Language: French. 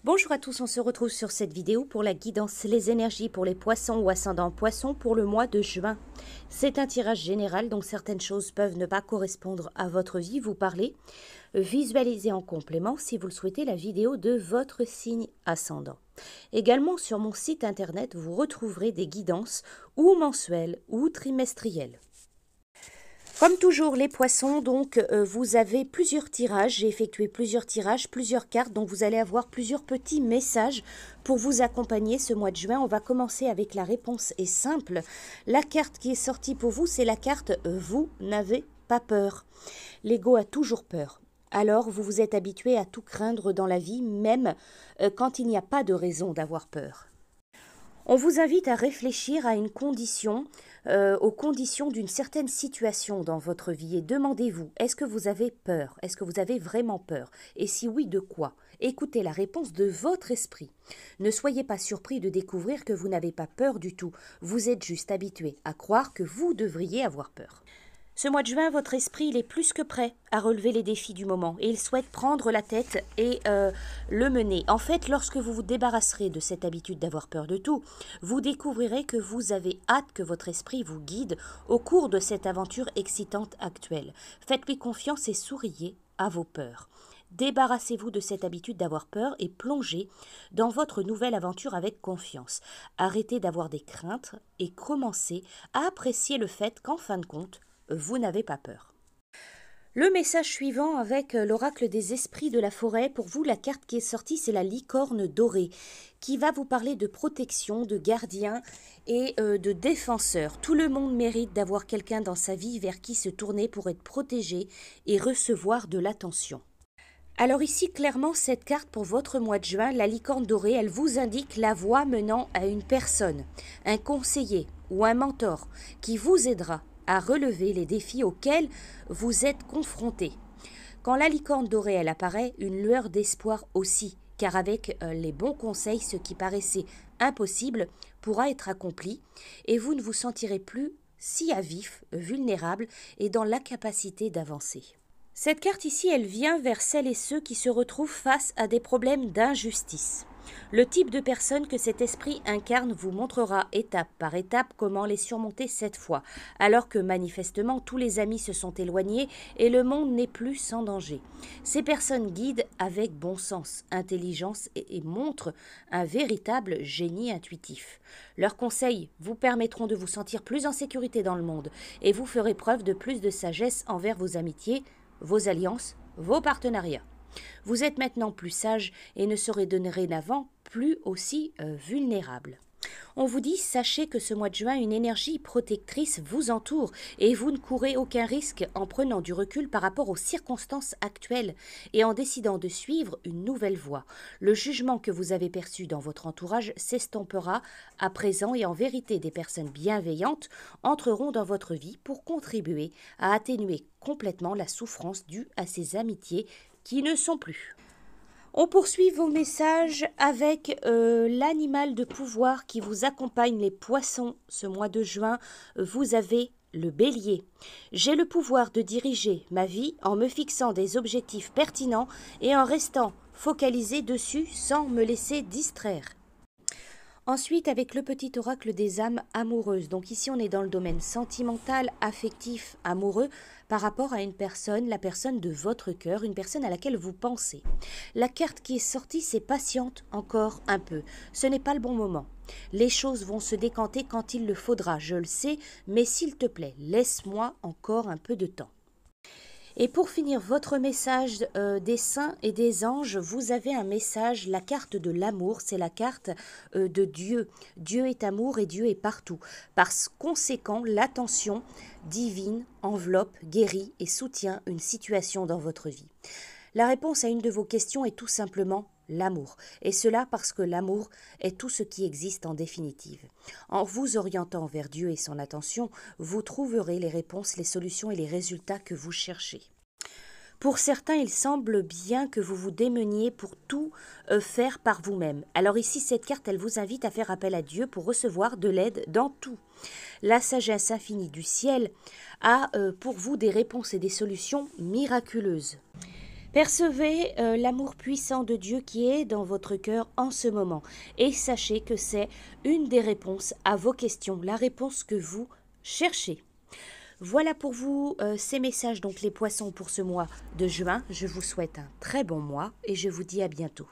Bonjour à tous, on se retrouve sur cette vidéo pour la guidance les énergies pour les poissons ou ascendants poissons pour le mois de juin. C'est un tirage général, donc certaines choses peuvent ne pas correspondre à votre vie, vous parlez. Visualisez en complément, si vous le souhaitez, la vidéo de votre signe ascendant. Également sur mon site internet, vous retrouverez des guidances ou mensuelles ou trimestrielles. Comme toujours les poissons, donc vous avez plusieurs tirages, j'ai effectué plusieurs tirages, plusieurs cartes, donc vous allez avoir plusieurs petits messages pour vous accompagner ce mois de juin. On va commencer avec la réponse est simple. La carte qui est sortie pour vous, c'est la carte « Vous n'avez pas peur ». L'ego a toujours peur. Alors vous vous êtes habitué à tout craindre dans la vie, même quand il n'y a pas de raison d'avoir peur. On vous invite à réfléchir à une condition, aux conditions d'une certaine situation dans votre vie et demandez-vous, est-ce que vous avez peur? Est-ce que vous avez vraiment peur? Et si oui, de quoi? Écoutez la réponse de votre esprit. Ne soyez pas surpris de découvrir que vous n'avez pas peur du tout. Vous êtes juste habitué à croire que vous devriez avoir peur. Ce mois de juin, votre esprit il est plus que prêt à relever les défis du moment et il souhaite prendre la tête et le mener. En fait, lorsque vous vous débarrasserez de cette habitude d'avoir peur de tout, vous découvrirez que vous avez hâte que votre esprit vous guide au cours de cette aventure excitante actuelle. Faites-lui confiance et souriez à vos peurs. Débarrassez-vous de cette habitude d'avoir peur et plongez dans votre nouvelle aventure avec confiance. Arrêtez d'avoir des craintes et commencez à apprécier le fait qu'en fin de compte, vous n'avez pas peur. Le message suivant avec l'oracle des esprits de la forêt, pour vous la carte qui est sortie c'est la licorne dorée qui va vous parler de protection, de gardien et de défenseur. Tout le monde mérite d'avoir quelqu'un dans sa vie vers qui se tourner pour être protégé et recevoir de l'attention. Alors ici, clairement, cette carte pour votre mois de juin, la licorne dorée, elle vous indique la voie menant à une personne, un conseiller ou un mentor qui vous aidera à relever les défis auxquels vous êtes confrontés. Quand la licorne dorée elle apparaît, une lueur d'espoir aussi, car avec les bons conseils, ce qui paraissait impossible pourra être accompli et vous ne vous sentirez plus si à vif, vulnérable et dans l'incapacité d'avancer. Cette carte ici, elle vient vers celles et ceux qui se retrouvent face à des problèmes d'injustice. Le type de personne que cet esprit incarne vous montrera étape par étape comment les surmonter cette fois, alors que manifestement tous les amis se sont éloignés et le monde n'est plus sans danger. Ces personnes guident avec bon sens, intelligence et montrent un véritable génie intuitif. Leurs conseils vous permettront de vous sentir plus en sécurité dans le monde et vous ferez preuve de plus de sagesse envers vos amitiés, vos alliances, vos partenariats. Vous êtes maintenant plus sage et ne serez dorénavant plus aussi vulnérable. On vous dit, sachez que ce mois de juin, une énergie protectrice vous entoure et vous ne courez aucun risque en prenant du recul par rapport aux circonstances actuelles et en décidant de suivre une nouvelle voie. Le jugement que vous avez perçu dans votre entourage s'estompera à présent et en vérité des personnes bienveillantes entreront dans votre vie pour contribuer à atténuer complètement la souffrance due à ces amitiés qui ne sont plus. On poursuit vos messages avec l'animal de pouvoir qui vous accompagne, les poissons. Ce mois de juin, vous avez le bélier. J'ai le pouvoir de diriger ma vie en me fixant des objectifs pertinents et en restant focalisé dessus sans me laisser distraire. Ensuite, avec le petit oracle des âmes amoureuses. Donc ici, on est dans le domaine sentimental, affectif, amoureux, par rapport à une personne, la personne de votre cœur, une personne à laquelle vous pensez. La carte qui est sortie, c'est patiente encore un peu. Ce n'est pas le bon moment. Les choses vont se décanter quand il le faudra, je le sais, mais s'il te plaît, laisse-moi encore un peu de temps. Et pour finir votre message des saints et des anges, vous avez un message, la carte de l'amour, c'est la carte de Dieu. Dieu est amour et Dieu est partout. Par conséquent, l'attention divine enveloppe, guérit et soutient une situation dans votre vie. La réponse à une de vos questions est tout simplement l'amour. Et cela parce que l'amour est tout ce qui existe en définitive. En vous orientant vers Dieu et son attention, vous trouverez les réponses, les solutions et les résultats que vous cherchez. Pour certains, il semble bien que vous vous démeniez pour tout faire par vous-même. Alors ici, cette carte, elle vous invite à faire appel à Dieu pour recevoir de l'aide dans tout. La sagesse infinie du ciel a pour vous des réponses et des solutions miraculeuses. Percevez l'amour puissant de Dieu qui est dans votre cœur en ce moment. Et sachez que c'est une des réponses à vos questions, la réponse que vous cherchez. Voilà pour vous ces messages, donc les poissons pour ce mois de juin. Je vous souhaite un très bon mois et je vous dis à bientôt.